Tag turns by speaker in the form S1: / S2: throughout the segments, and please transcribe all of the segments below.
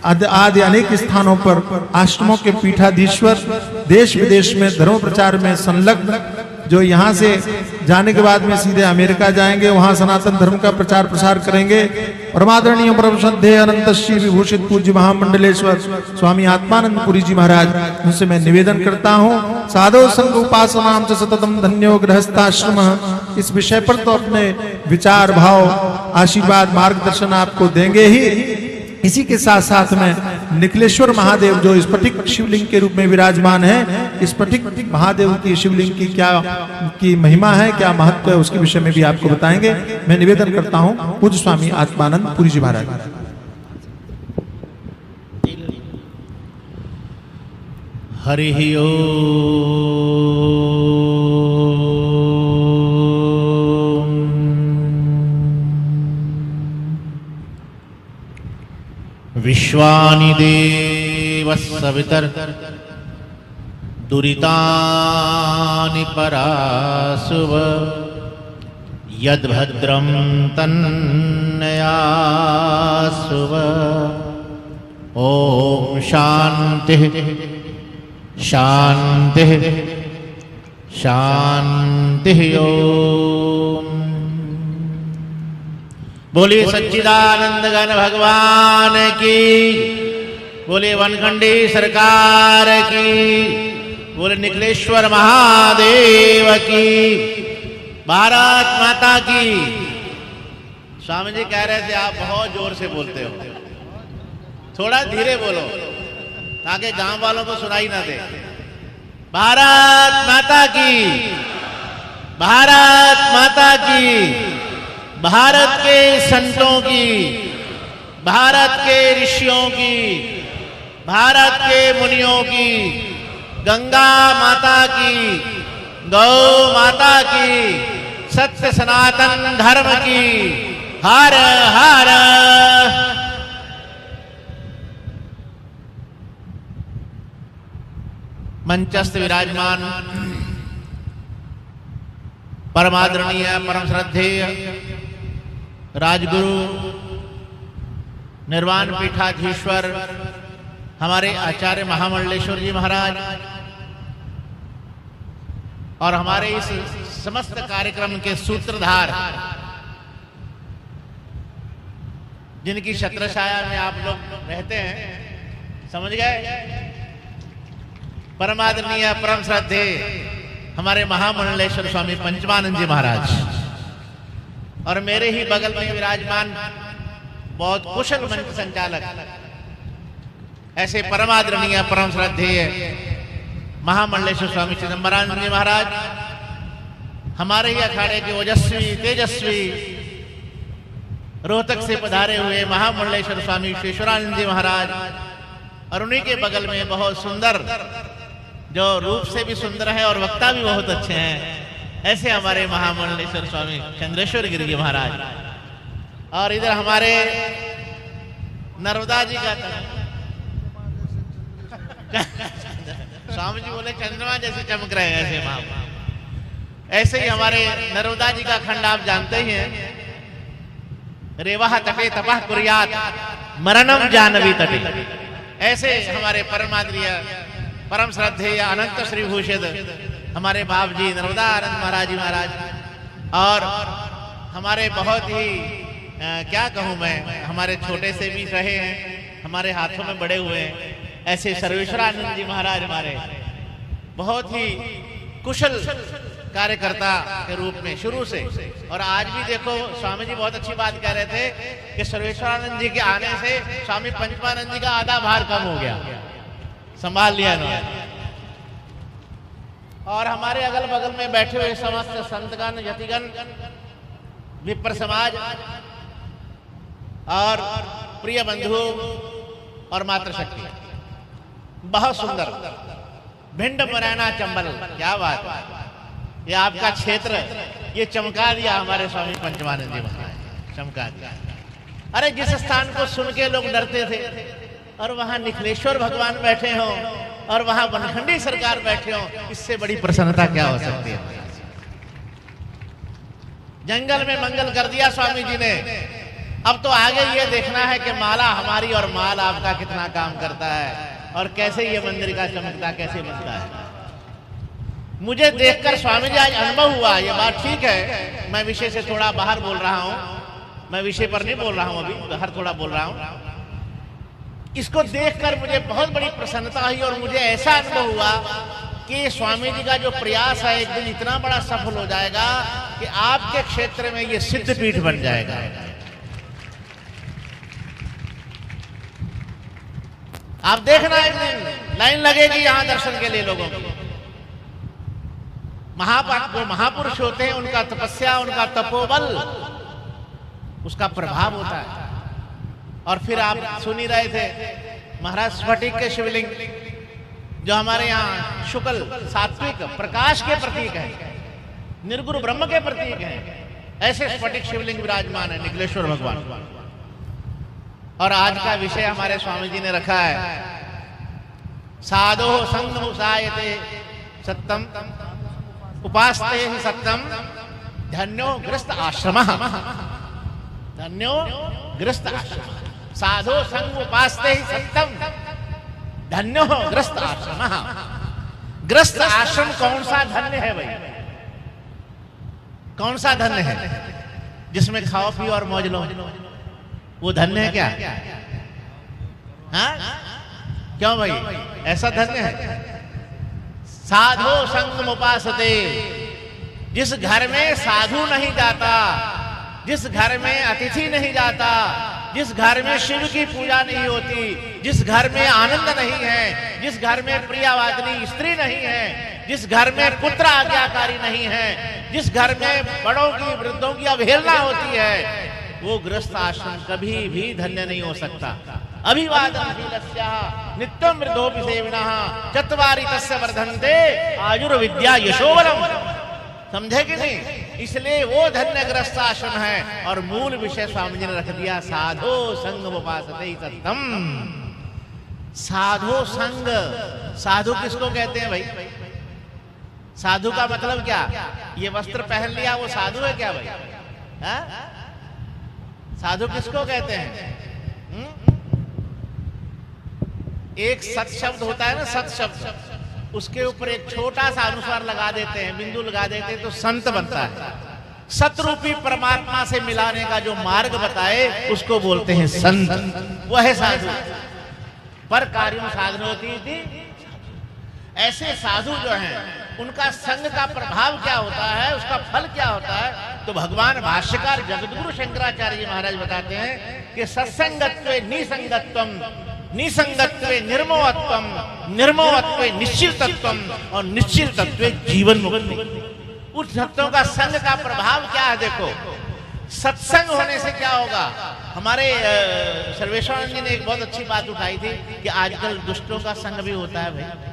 S1: आदि अनेक स्थानों पर आश्रमों के पीठाधीश्वर, देश विदेश में धर्म प्रचार में संलग्न, जो यहाँ से जाने के बाद में सीधे अमेरिका जाएंगे, वहां सनातन धर्म का प्रचार प्रसार करेंगे। परमादरणीय परम श्रद्धेय अनंत श्री विभूषित पूज्य महामंडलेश्वर स्वामी आत्मानंद पुरी जी महाराज, उनसे मैं निवेदन करता हूँ, साधो संग उपासनाम च सततम धन्यो गृहस्थाश्रम। इस विषय पर तो अपने विचार, भाव, आशीर्वाद, मार्गदर्शन आपको देंगे ही। इसी के साथ साथ में निखिलेश्वर महादेव जो स्फटिक शिवलिंग के रूप में विराजमान है, स्फटिक महादेव की शिवलिंग की महिमा है, क्या महत्व है, उसके विषय में भी आपको बताएंगे। मैं निवेदन करता हूँ पूज्य स्वामी आत्मानंद पुरी जी महाराज।
S2: हरि ओम। विश्वानि देव सवितर दुरितानि परासुव यद्भद्रं तन्नयासुव। ओम शांति शांति शांति। ओम बोलिए सच्चिदानंद घन भगवान की, बोलिए वनखंडी सरकार की, बोले निखिलेश्वर महादेव की, भारत माता की। स्वामी जी कह रहे थे आप बहुत जोर से बोलते हो, थोड़ा धीरे बोलो ताकि गांव वालों को सुनाई ना दे। भारत माता की, भारत माता की, भारत के संतों की, भारत के ऋषियों की, भारत के मुनियों की, गंगा माता की, गौ माता की, सत्य सनातन धर्म की, हर हर। मंचस्थ विराजमान परमादरणीय परम श्रद्धेय राजगुरु निर्वाण पीठाधीश्वर हमारे आचार्य महामंडलेश्वर जी महाराज और हमारे इस समस्त कार्यक्रम के सूत्रधार, जिनकी छत्रछाया में आप लोग रहते हैं, समझ गए, परमादरणीय परम श्रद्धेय हमारे महामंडलेश्वर स्वामी पंचमानंद जी महाराज, और मेरे ही बगल में विराजमान बहुत कुशल मंच संचालक ऐसे परमादरणीय परम श्रद्धेय महामंडलेश्वर स्वामी चिदंबरानंद जी महाराज, हमारे ही अखाड़े के ओजस्वी तेजस्वी रोहतक से पधारे हुए महामंडलेश्वर स्वामी विश्वेश्वरानंद जी महाराज, और उन्हीं के बगल में बहुत सुंदर, जो रूप से भी सुंदर है और वक्ता भी बहुत अच्छे हैं, ऐसे हमारे महामंडलेश्वर स्वामी चंद्रेश्वर गिरि जी महाराज। और इधर हमारे नर्मदा जी का स्वामी जी बोले चंद्रमा जैसे चमक रहे हैं, ऐसे महा। ऐसे ही हमारे नर्मदा जी का खंड आप जानते ही हैं, रेवाह तटे तपह कुर्यात मरणम जानवी तटे। ऐसे हमारे परमादरणीय परम श्रद्धेय अनंत श्री भूषित हमारे बाप जी नर्मदा आनंद महाराज जी महाराज, और हमारे बहुत ही क्या कहूँ मैं, हमारे छोटे से भी रहे हैं, हमारे हाथों में बड़े हुए हैं, ऐसे सर्वेश्वरानंद जी महाराज हमारे बहुत ही कुशल कार्यकर्ता के रूप में शुरू से। और आज भी देखो स्वामी जी बहुत अच्छी बात कह रहे थे कि सर्वेश्वरानंद जी के आने से स्वामी पंचमानंद जी का आधा भार कम हो गया, संभाल लिया ना। और हमारे अगल बगल में बैठे हुए समस्त संतगण, यतिगण, विप्र समाज और प्रिय बंधु और मातृशक्ति, बहुत सुंदर भिंड मुरैना चंबल, क्या बात है, ये आपका क्षेत्र ये चमका दिया हमारे स्वामी पंचमानंद जी महाराज, चमका दिया। अरे जिस स्थान को सुन के लोग डरते थे और वहां निखिलेश्वर भगवान बैठे हों और वहां वनखंडी सरकार बैठे हों, इससे बड़ी प्रसन्नता क्या हो सकती है। जंगल में मंगल कर दिया स्वामी जी ने, अब तो आगे ये देखना है कि माला हमारी और माल आपका कितना काम करता है और कैसे ये मंदिर का चमकता कैसे बनता है। मुझे देखकर स्वामी जी आज अनुभव हुआ, ये बात ठीक है, मैं विषय से थोड़ा बाहर बोल रहा हूं, मैं विषय पर नहीं बोल रहा हूं, अभी बाहर थोड़ा बोल रहा हूं। इसको देखकर मुझे बहुत बड़ी प्रसन्नता हुई और मुझे ऐसा अनुभव हुआ कि स्वामी जी का जो प्रयास है एक दिन इतना बड़ा सफल हो जाएगा कि आपके क्षेत्र में ये सिद्ध पीठ बन जाएगा। आप देखना एक दिन लाइन लगेगी यहां दर्शन के लिए लोगों की। जो महापुरुष होते हैं उनका तपस्या, उनका तपोबल, उसका प्रभाव होता है। और फिर आप सुन ही रहे थे महाराज स्फटिक के शिवलिंग जो हमारे यहाँ शुक्ल सात्विक प्रकाश के प्रतीक है, निर्गुरु ब्रह्म के प्रतीक है, ऐसे स्फटिक शिवलिंग विराजमान है निखिलेश्वर भगवान। और आज का विषय हमारे स्वामी जी ने रखा है, साधो संगमुसायते सत्यम उपासते ही सत्यम धन्यो गृहस्थ आश्रम, धन्यो गृहस्थ आश्रम। साधो संग उपासते ही सत्यम धन्यो गृहस्थ आश्रम। गृहस्थ आश्रम कौन सा धन्य है भाई? कौन सा धन्य है? जिसमें खाओ पियो और मौज लो, वो धन्य है क्या? हाँ? क्यों भाई ऐसा धन्य है? साधो संगम उपासते, जिस घर में साधु नहीं जाता, जिस घर में अतिथि नहीं जाता, जिस घर में शिव की पूजा नहीं होती, जिस घर में आनंद नहीं है, जिस घर में प्रियवादिनी स्त्री नहीं है, जिस घर में पुत्र आज्ञाकारी नहीं है, जिस घर में बड़ों की वृद्धों की अवहेलना होती है, वो गृहस्थ आश्रम कभी भी धन्य नहीं हो सकता। अभिवादनशीलस्यः नित्यं मृदोपि सेविनः चत्वारि तस्य वर्धन्ते आयुर्विद्या यशोबलम्। समझे कि नहीं? इसलिए वो धन्य गृहस्थ आश्रम है। और मूल विषय स्वामी जी ने रख दिया, साधो संग उपासते ही सत्यम। साधो संग, साधु किसको कहते हैं भाई? साधु का मतलब क्या? ये वस्त्र पहन लिया वो साधु है क्या भाई? हा? साधु किसको कहते हैं? एक सत शब्द होता है ना, सत शब्द, उसके ऊपर एक छोटा सा अनुस्वार लगा देते हैं, बिंदु लगा देते हैं तो संत बनता है। सतरूपी परमात्मा से मिलाने का जो मार्ग बताए उसको बोलते हैं संत, वो है साधु। पर कार्यों साधन होती थी। ऐसे साधु जो हैं उनका संग का प्रभाव क्या होता है, उसका फल क्या होता है? तो भगवान भाष्यकार जगद्गुरु शंकराचार्य जी महाराज बताते हैं कि सत्संगत्वे निसंगत्वम, निसंगत्वे निर्मोहत्वम, निर्मोहत्वे निश्चिलतत्वम और निश्चिलतत्वे जीवन मुक्ति। उस सत्यों का संग का प्रभाव क्या है? देखो, सत्संग होने से क्या होगा? हमारे सर्वेश्वर जी ने एक बहुत अच्छी बात उठाई थी कि आजकल दुष्टों का संग भी होता है भाई।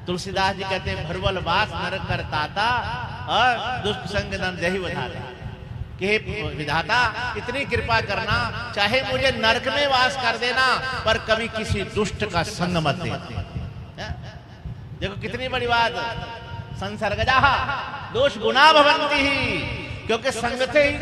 S2: तुलसीदास जी कहते हैं भरवल वास नरक कर ताता और दुष्ट संग नर जही बधाता, कि विधाता इतनी कृपा करना, चाहे मुझे नरक में वास कर देना पर कभी किसी दुष्ट का संग मत दे। देखो कितनी बड़ी बात। संसर्गजा दोष गुना भवन्ति ही, क्योंकि संग से ही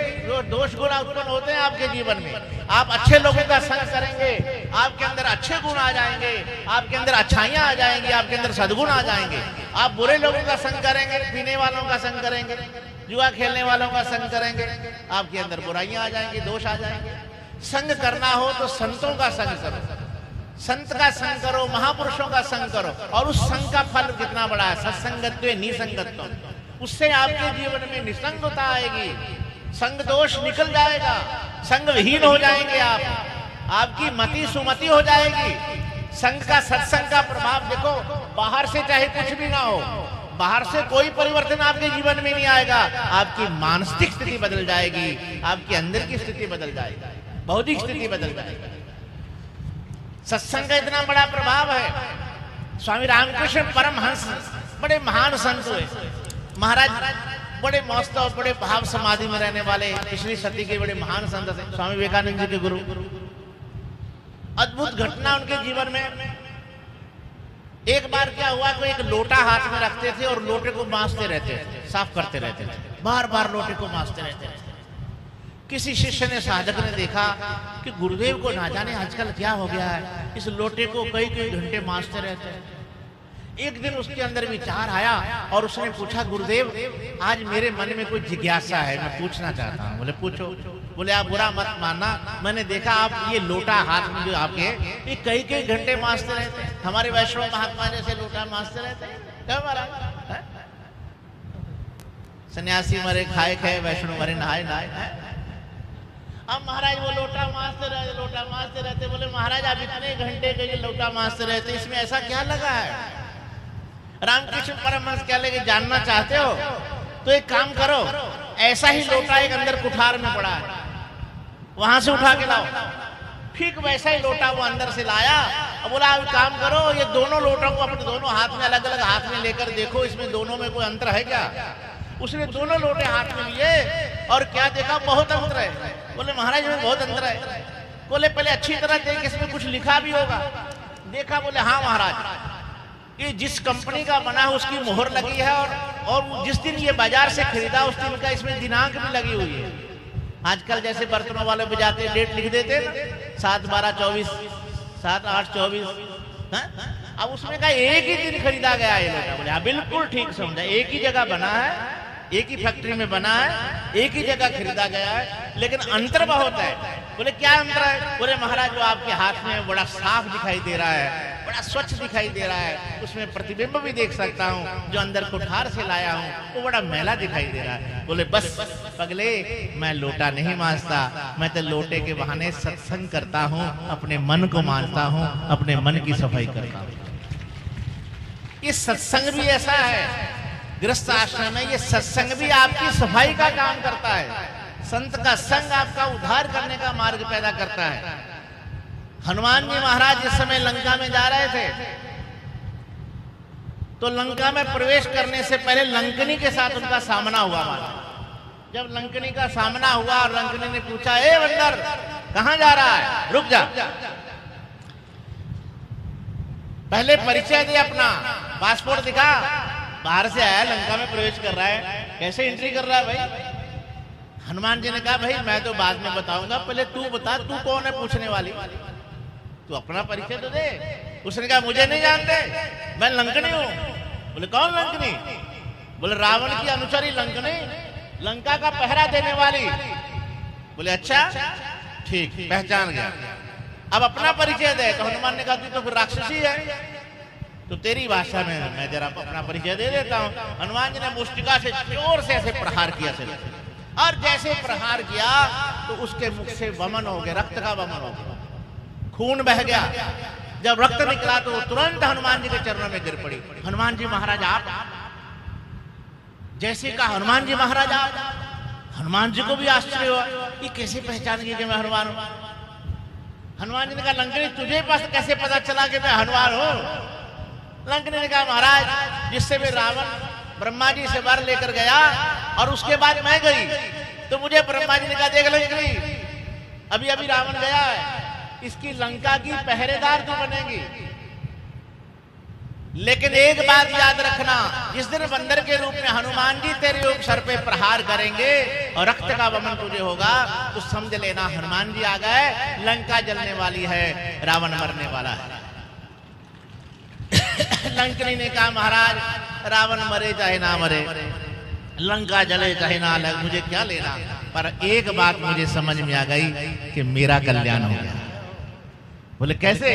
S2: दोष गुण उत्पन्न होते हैं आपके जीवन में। आप अच्छे लोगों का संग करेंगे, आपके अंदर अच्छे गुण आ जाएंगे, आपके अंदर अच्छाइयां आ जाएंगी, आपके अंदर सद्गुण आ जाएंगे। आप बुरे लोगों का संग करेंगे, पीने वालों का संग करेंगे, जुआ खेलने वालों का संग करेंगे, आपके अंदर बुराइयां आ जाएंगी, दोष आ जाएंगे। संग करना हो तो संतों का संग करो, संत का संग करो, महापुरुषों का संग करो। और उस संग का फल कितना बड़ा है? सत्संगत्वे निसंगत्वम। उससे आपके जीवन में निसंगता आएगी, संग दोष निकल जाएगा, संग विहीन हो जाएंगे आप, आपकी मति सुमति हो जाएगी। संग का, सत्संग का प्रभाव देखो, बाहर से चाहे कुछ भी ना हो, बाहर से कोई परिवर्तन आपके जीवन में नहीं आएगा, आपकी मानसिक स्थिति बदल जाएगी, आपके अंदर की स्थिति बदल जाएगी, बौद्धिक स्थिति बदल जाएगी। सत्संग का इतना बड़ा प्रभाव है। स्वामी रामकृष्ण परमहंस बड़े महान संत हुए महाराज, बड़े मस्त और बड़े भाव समाधि में रहने वाले पिछली सदी के बड़े महान संत थे, स्वामी विवेकानंद जी के गुरु। अद्भुत घटना उनके जीवन में। एक बार क्या हुआ, कोई एक लोटा हाथ में रखते थे और लोटे को मांजते रहते थे, साफ करते रहते थे, बार बार लोटे को मांजते रहते थे। किसी शिष्य ने, साधक ने देखा कि गुरुदेव को ना जाने आजकल क्या हो गया है, इस लोटे को कई कई घंटे मांजते रहते हैं। एक दिन उसके अंदर विचार आया और उसने पूछा, गुरुदेव आज मेरे मन में कोई जिज्ञासा है, मैं पूछना चाहता हूँ। बोले पूछो। बोले आप बुरा मत मानना, मैंने देखा आप ये लोटा हाथ में जो आपके, ये कई कई घंटे मांजते रहते हैं, हमारे वैष्णव महात्मा जैसे लोटा मांजते रहते हैं। क्या महाराज, सन्यासी मरे खाए खाए, वैष्णव मरे नहाए नहाए। अब महाराज वो लोटा मांजते रहते। बोले महाराज आप इतने घंटे के लोटा मांजते रहते, इसमें ऐसा क्या लगा है? रामकृष्ण परमहंस क्या लगे, जानना चाहते हो तो एक काम करो, ऐसा ही लोटा एक अंदर कुठार में पड़ा है, वहां से उठा के लाओ। ठीक वैसा ही लोटा वो अंदर से लाया और बोला अब काम करो, ये दोनों लोटों को अपने दोनों हाथ में अलग अलग हाथ में लेकर देखो, इसमें दोनों में कोई अंतर है क्या? उसने दोनों लोटे हाथ में लिए और क्या देखा, बहुत अंतर है। बोले महाराज में बहुत अंतर है। बोले पहले अच्छी तरह देख, इसमें कुछ लिखा भी होगा। देखा, बोले हाँ महाराज, ये जिस कंपनी का बना है उसकी मोहर लगी है और जिस दिन ये बाजार से खरीदा उस दिन का इसमें दिनांक भी लगी हुई है। आजकल जैसे बर्तनों वाले पे जाते डेट लिख देते ना, 7/12/24, 7/8/24। अब उसमें का एक ही दिन खरीदा गया है लोटा। बोले हाँ बिल्कुल ठीक समझा, एक ही जगह बना है, एक ही फैक्ट्री में बना है, एक ही जगह खरीदा गया है, लेकिन अंतर बहुत है। बोले क्या अंतर है? बोले महाराज वो आपके हाथ में बड़ा साफ दिखाई दे रहा है, बड़ा स्वच्छ दिखाई दे रहा है, उसमें प्रतिबिंब भी देख सकता हूँ, जो अंदर कुठार से लाया हूँ वो बड़ा मैला दिखाई दे रहा है। बोले बस पगले, मैं लोटा नहीं मांजता, मैं तो लोटे के बहाने सत्संग करता हूँ, अपने मन को मांजता हूँ, अपने मन की सफाई करता हूँ। ये सत्संग भी ऐसा है, गृहस्थ आश्रम में ये सत्संग भी आपकी सफाई का काम करता है। संत का संग आपका उद्धार करने का मार्ग पैदा करता है। हनुमान जी महाराज जिस समय लंका में जा रहे थे तो लंका में प्रवेश करने से पहले लंकनी के साथ उनका सामना हुआ। महाराज जब लंकनी का सामना हुआ और लंकनी ने पूछा, ए बंदर कहां जा रहा है, रुक जा, पहले परिचय दे अपना, पासपोर्ट दिखा, बाहर से आया लंका में प्रवेश कर रहा है, कैसे एंट्री कर रहा है भाई? हनुमान जी ने कहा भाई मैं तो बाद में बताऊंगा, पहले तू बता तू कौन है पूछने वाली, तू अपना परिचय तो दे। उसने कहा मुझे नहीं जानते, मैं लंकनी हूं। बोले कौन लंकनी? बोले रावण की अनुचरी लंकनी, लंका का पहरा देने वाली। बोले अच्छा ठीक, पहचान गया, अब अपना परिचय दे। तो हनुमान ने कहा तू तो फिर राक्षसी है, तो तेरी भाषा में मैं जरा अपना परिचय दे देता हूं। हनुमान जी ने मुष्टिका से जोर से ऐसे प्रहार किया सिर, और जैसे प्रहार किया तो उसके मुख से वमन हो गया, रक्त का वमन हो गया, खून बह गया। जब रक्त निकला तो तुरंत हनुमान जी के चरणों में गिर पड़ी। हनुमान जी महाराज आप, जैसे कहा हनुमान जी महाराज आप। हनुमान जी को भी आश्चर्य हुआ, ये कैसे पहचान गई कि मैं हनुमान हूं? हनुमान जी ने कहा लंकनी तुझे पास कैसे पता चला कि मैं हनुमान हूं? लंकनी ने कहा महाराज जिससे भी रावण ब्रह्मा जी से वर लेकर गया और उसके बाद मैं गई तो मुझे ब्रह्मा जी ने कहा देख लंकनी अभी अभी रावण गया है, इसकी लंका की पहरेदार तू बनेगी, लेकिन एक बात याद रखना, जिस दिन बंदर के रूप में हनुमान जी तेरे सर पे प्रहार करेंगे और रक्त का वमन तुझे होगा तो समझ लेना हनुमान जी आ गए, लंका जलने वाली है, रावण मरने वाला है। लंकनी ने कहा महाराज रावण मरे चाहे ना मरे, लंका जले चाहे ना लगे, मुझे क्या लेना, पर एक बात मुझे समझ में आ गई कि मेरा कल्याण हो गया। बोले कैसे?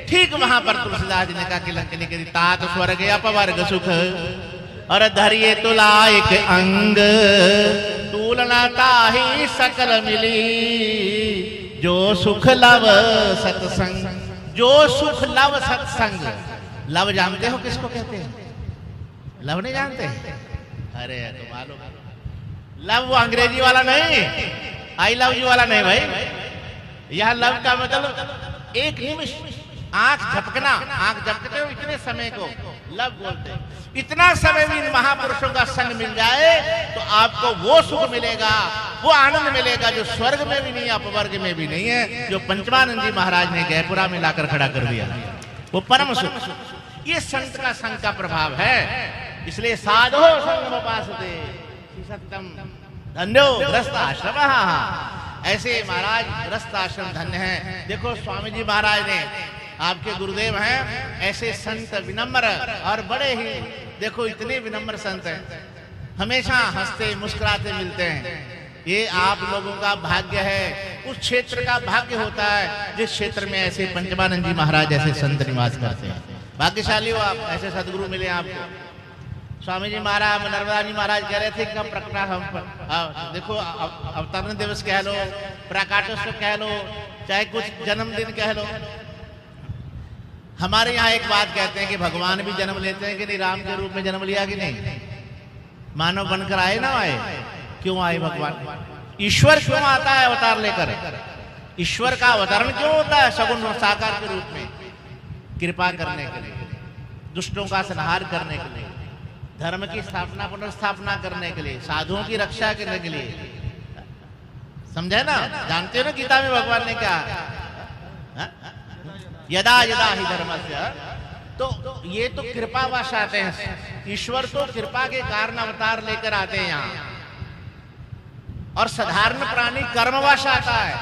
S2: ठीक वहां पर तुलसीदास जी ने कहा कि लंकनी के तात स्वर्ग अपवर्ग सुख और धरिए तुला एक अंग, तुलना ताहि सकल मिली, जो सुख लव सत्संग, जो सुख लव सत्संग। लव जानते हो किसको कहते हैं? लव नहीं जानते? अरे तो मालूम, लव वो अंग्रेजी वाला नहीं, आई लव यू वाला नहीं भाई। यह लव का मतलब एक निमिष आंख झपकना, आंख झपकते हो इतने समय को लव बोलते हैं। इतना समय भी इन महापुरुषों का संग मिल जाए तो आपको वो सुख मिलेगा, वो आनंद मिलेगा जो स्वर्ग में भी नहीं, अपवर्ग में भी नहीं है, जो पंचमानंद जी महाराज ने जयपुरा में लाकर खड़ा कर दिया, वो परम सुख। ये संत का संग का प्रभाव है, इसलिए साधो संग उपासते सत्यम धन्यो गृहस्थ आश्रमः। ऐसे महाराज गृहस्थ आश्रम धन्य है। देखो स्वामी जी महाराज ने, आपके गुरुदेव हैं, ऐसे संत विनम्र और बड़े ही, देखो इतने विनम्र संत हैं, हमेशा हंसते मुस्कुराते मिलते हैं। ये आप लोगों का भाग्य है, उस क्षेत्र का भाग्य होता है जिस क्षेत्र में ऐसे पंचमानंद जी महाराज जैसे संत निवास करते हैं। भाग्यशाली हो आप, ऐसे सदगुरु मिले आपको। स्वामी जी महाराज, नर्मदा जी महाराज कह रहे थे कि हम प्रकटा, हम देखो अवतरण दिवस कह लो, प्रकाटोत्सव कह लो, चाहे कुछ जन्मदिन कह लो, हमारे यहाँ एक बात कहते हैं कि भगवान भी जन्म लेते हैं कि नहीं, राम के रूप में जन्म लिया कि नहीं, मानव बनकर आए ना आए, क्यों आए भगवान? ईश्वर क्यों आता है अवतार लेकर? ईश्वर का अवतरण क्यों होता है सगुण साकार के रूप में? कृपा करने के लिए, दुष्टों का संहार करने के लिए, धर्म की स्थापना पुनर्स्थापना करने के लिए, साधुओं की रक्षा करने के लिए। समझे ना? जानते हो ना गीता में भगवान ने क्या, यदा यदा ही धर्मस्य, तो ये तो कृपावश आते हैं। ईश्वर तो कृपा के कारण अवतार लेकर आते हैं यहाँ, और साधारण प्राणी कर्मवश आता है।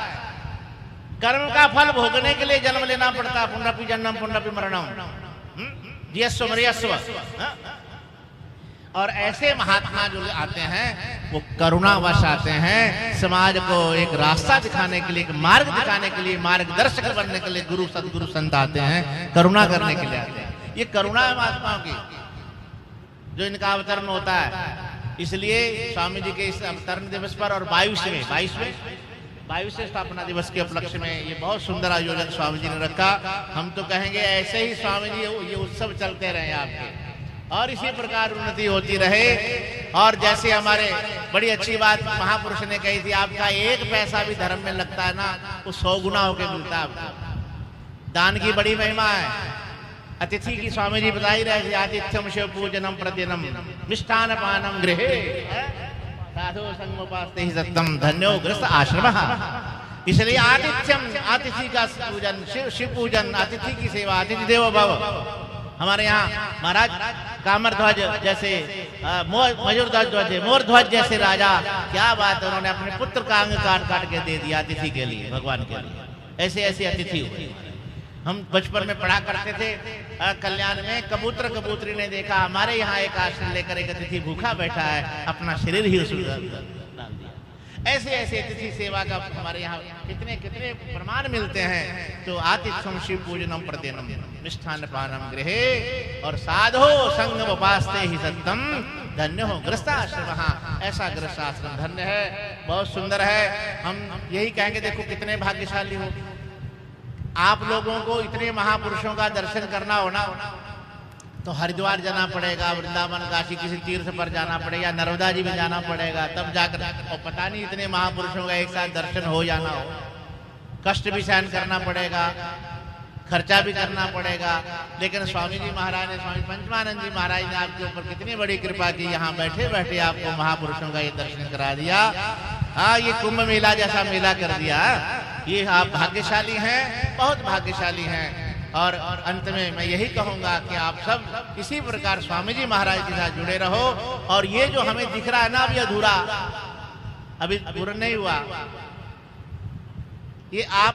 S2: कर्म का फल भोगने के लिए जन्म लेना पड़ता है। पुनरपि जन्मम पुनरपि मरणम, यस्व मर्यस्व। और ऐसे महात्मा जो आते हैं वो करुणावश आते हैं, समाज को एक रास्ता दिखाने के लिए, एक मार्ग दिखाने के लिए, मार्गदर्शक बनने के लिए गुरु सदगुरु संत आते हैं, करुणा करने के लिए आते हैं। ये करुणा है महात्माओं की, जो इनका अवतरण होता है। इसलिए स्वामी जी के इस अवतरण दिवस पर और 22वें स्थापना दिवस के उपलक्ष्य में ये बहुत सुंदर आयोजन स्वामी जी ने रखा। हम तो कहेंगे ऐसे ही स्वामी जी ये उत्सव चलते रहे आपके, और इसी प्रकार उन्नति होती रहे। और जैसे हमारे बड़ी अच्छी बात महापुरुष ने कही थी, आपका एक पैसा भी धर्म में लगता है ना, वो 100 गुना होकर मिलता है आपको। दान की बड़ी महिमा है। अतिथि की स्वामी जी बता ही रहे थे, आतिथ्यम शिव पूजनम प्रतिदिनम मिष्ठान पानम गृहे साधु संगोपास्ते ही सत्यम धन्यो गृहस्थ आश्रमः। इसलिए आतिथ्यम, अतिथि का पूजन, शिव पूजन, अतिथि की सेवा, अतिथि देवो भव। हमारे यहाँ महाराज कामर ध्वज जैसे, मयूर ध्वज, मोर ध्वज जैसे राजा, क्या बात है, उन्होंने अपने पुत्र का अंग काट काट के दे दिया अतिथि के लिए, भगवान के लिए। ऐसे ऐसे अतिथि हुए। हम बचपन में पढ़ा करते थे कल्याण में, कबूतर कबूतरी ने देखा हमारे यहाँ एक आश्रम लेकर एक अतिथि भूखा बैठा है, अपना शरीर ही उसमें डाल दिया। ऐसे ऐसे अतिथि सेवा का हमारे यहाँ कितने कितने प्रमाण मिलते हैं। तो आतिथ्यम शिव पूजनम प्रतिदिनम मिष्ठान पानम गृहे और साधो संग उपास्ते ही सत्यम धन्य हो गृहस्थाश्रम। ऐसा गृहस्थाश्रम धन्य है, बहुत सुंदर है। हम यही कहेंगे, देखो कितने भाग्यशाली हो आप लोगों को। इतने महापुरुषों का दर्शन करना हो ना, तो हरिद्वार जाना पड़ेगा, वृंदावन काशी किसी तीर्थ पर जाना पड़ेगा, नर्मदा जी में जाना पड़ेगा, तब जाकर, और पता नहीं इतने महापुरुषों का एक साथ दर्शन हो जाना हो। कष्ट भी सहन करना पड़ेगा, खर्चा भी करना पड़ेगा। लेकिन स्वामी जी महाराज ने, स्वामी पंचमानंद जी महाराज ने आपके ऊपर कितनी बड़ी कृपा की, यहाँ बैठे बैठे आपको महापुरुषों का ये दर्शन करा दिया। हाँ, ये कुंभ मेला जैसा मेला कर दिया। ये आप भाग्यशाली हैं, बहुत भाग्यशाली हैं। और अंत में मैं यही कहूंगा कि आप सब इसी प्रकार स्वामी जी महाराज के साथ जुड़े रहो। और ये जो हमें दिख रहा है ना अभी अधूरा, अभी पूर्ण नहीं हुआ, ये आप